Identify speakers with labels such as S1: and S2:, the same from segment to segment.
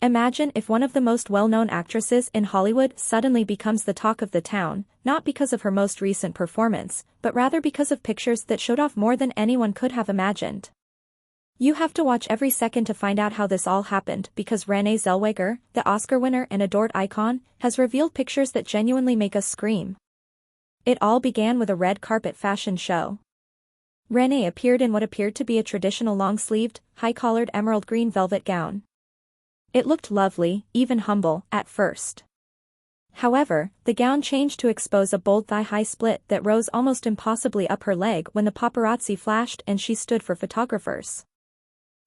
S1: Imagine if one of the most well-known actresses in Hollywood suddenly becomes the talk of the town, not because of her most recent performance, but rather because of pictures that showed off more than anyone could have imagined. You have to watch every second to find out how this all happened because Renée Zellweger, the Oscar winner and adored icon, has revealed pictures that genuinely make us scream. It all began with a red carpet fashion show. Renée appeared in what appeared to be a traditional long-sleeved, high-collared emerald green velvet gown. It looked lovely, even humble, at first. However, the gown changed to expose a bold thigh-high split that rose almost impossibly up her leg when the paparazzi flashed and she stood for photographers.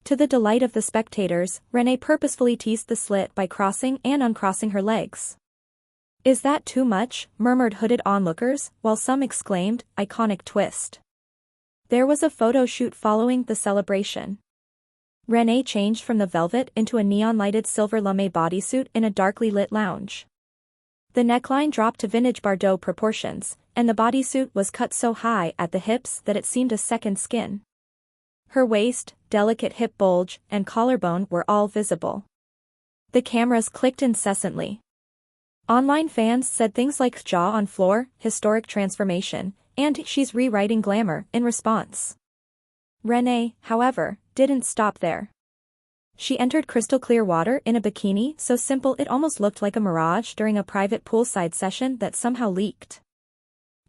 S1: To the delight of the spectators, Renée purposefully teased the slit by crossing and uncrossing her legs. "Is that too much?" murmured hooded onlookers, while some exclaimed, "Iconic twist." There was a photo shoot following the celebration. Renée changed from the velvet into a neon-lighted silver lame bodysuit in a darkly lit lounge. The neckline dropped to vintage Bardot proportions, and the bodysuit was cut so high at the hips that it seemed a second skin. Her waist, delicate hip bulge, and collarbone were all visible. The cameras clicked incessantly. Online fans said things like "jaw on floor," "historic transformation," and "she's rewriting glamour" in response. Renée, however, didn't stop there. She entered crystal-clear water in a bikini so simple it almost looked like a mirage during a private poolside session that somehow leaked.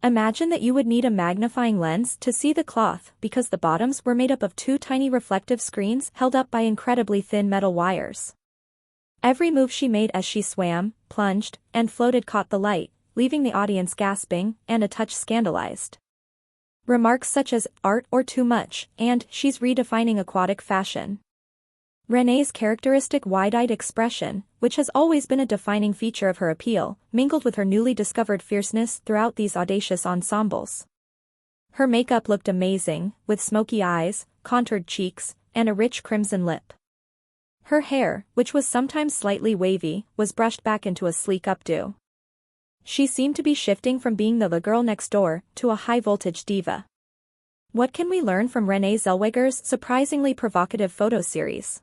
S1: Imagine that you would need a magnifying lens to see the cloth because the bottoms were made up of two tiny reflective screens held up by incredibly thin metal wires. Every move she made as she swam, plunged, and floated caught the light, leaving the audience gasping and a touch scandalized. Remarks such as, "art or too much," and "she's redefining aquatic fashion." Renée's characteristic wide-eyed expression, which has always been a defining feature of her appeal, mingled with her newly discovered fierceness throughout these audacious ensembles. Her makeup looked amazing, with smoky eyes, contoured cheeks, and a rich crimson lip. Her hair, which was sometimes slightly wavy, was brushed back into a sleek updo. She seemed to be shifting from being the girl next door to a high-voltage diva. What can we learn from Renée Zellweger's surprisingly provocative photo series?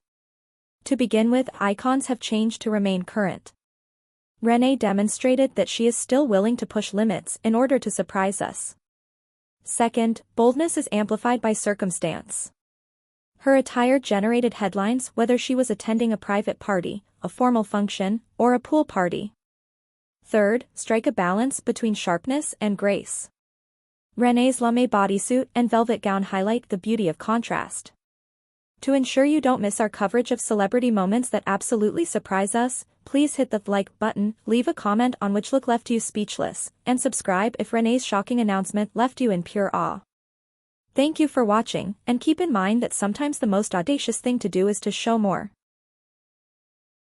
S1: To begin with, icons have changed to remain current. Renée demonstrated that she is still willing to push limits in order to surprise us. Second, boldness is amplified by circumstance. Her attire generated headlines whether she was attending a private party, a formal function, or a pool party. Third, strike a balance between sharpness and grace. Renée's lame bodysuit and velvet gown highlight the beauty of contrast. To ensure you don't miss our coverage of celebrity moments that absolutely surprise us, please hit the like button, leave a comment on which look left you speechless, and subscribe if Renée's shocking announcement left you in pure awe. Thank you for watching, and keep in mind that sometimes the most audacious thing to do is to show more.